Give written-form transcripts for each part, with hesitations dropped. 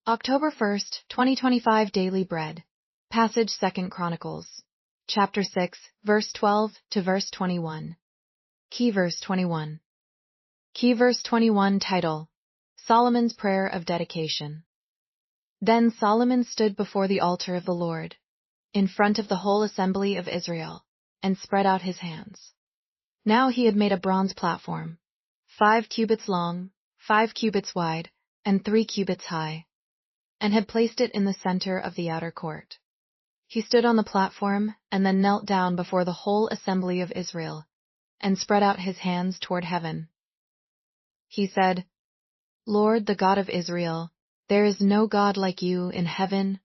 October 1st, 2025 Daily Bread. Passage 2 Chronicles. Chapter 6, verse 12 to verse 21. Key verse 21. Key verse 21 title: Solomon's Prayer of Dedication. Then Solomon stood before the altar of the Lord, in front of the whole assembly of Israel, and spread out his hands. Now he had made a bronze platform, 5 cubits long, 5 cubits wide, and 3 cubits high, and had placed it in the center of the outer court. He stood on the platform and then knelt down before the whole assembly of Israel, and spread out his hands toward heaven. He said, "Lord, the God of Israel, there is no God like you in heaven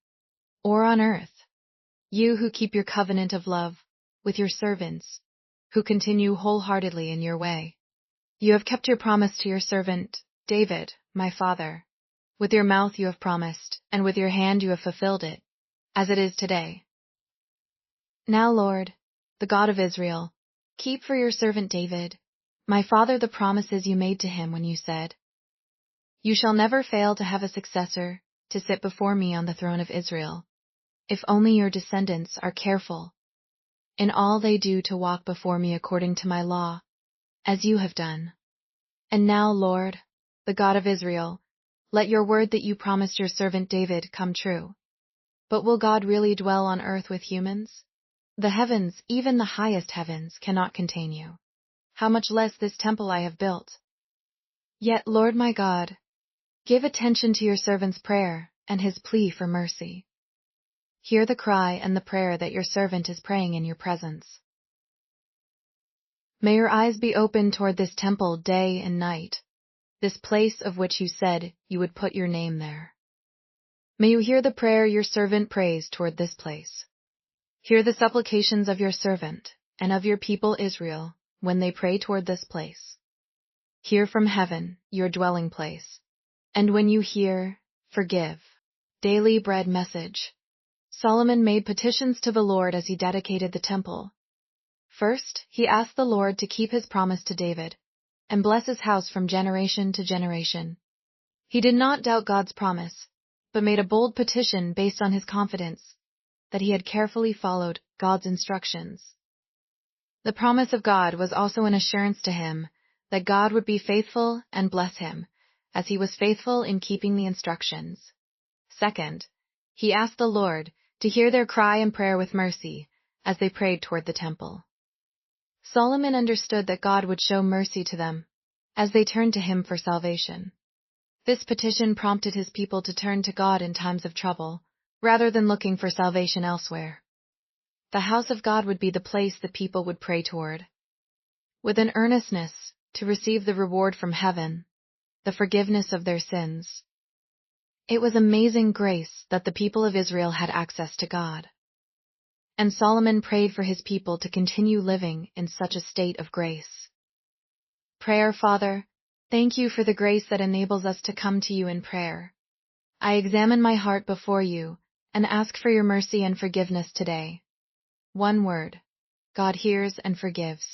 or on earth. You who keep your covenant of love with your servants, who continue wholeheartedly in your way. You have kept your promise to your servant, David, my father. With your mouth you have promised, and with your hand you have fulfilled it, as it is today. Now, Lord, the God of Israel, keep for your servant David, my father, the promises you made to him when you said, 'You shall never fail to have a successor to sit before me on the throne of Israel, if only your descendants are careful in all they do to walk before me according to my law, as you have done.' And now, Lord, the God of Israel, let your word that you promised your servant David come true. But will God really dwell on earth with humans? The heavens, even the highest heavens, cannot contain you. How much less this temple I have built? Yet, Lord my God, give attention to your servant's prayer and his plea for mercy. Hear the cry and the prayer that your servant is praying in your presence. May your eyes be open toward this temple day and night, this place of which you said you would put your name there. May you hear the prayer your servant prays toward this place. Hear the supplications of your servant and of your people Israel when they pray toward this place. Hear from heaven, your dwelling place. And when you hear, forgive. Daily Bread message. Solomon made petitions to the Lord as he dedicated the temple. First, he asked the Lord to keep his promise to David and bless his house from generation to generation. He did not doubt God's promise, but made a bold petition based on his confidence that he had carefully followed God's instructions. The promise of God was also an assurance to him that God would be faithful and bless him, as he was faithful in keeping the instructions. Second, he asked the Lord to hear their cry and prayer with mercy as they prayed toward the temple. Solomon understood that God would show mercy to them as they turned to him for salvation. This petition prompted his people to turn to God in times of trouble, rather than looking for salvation elsewhere. The house of God would be the place the people would pray toward, with an earnestness to receive the reward from heaven, the forgiveness of their sins. It was amazing grace that the people of Israel had access to God. And Solomon prayed for his people to continue living in such a state of grace. Prayer. Father, thank you for the grace that enables us to come to you in prayer. I examine my heart before you and ask for your mercy and forgiveness today. One word: God hears and forgives.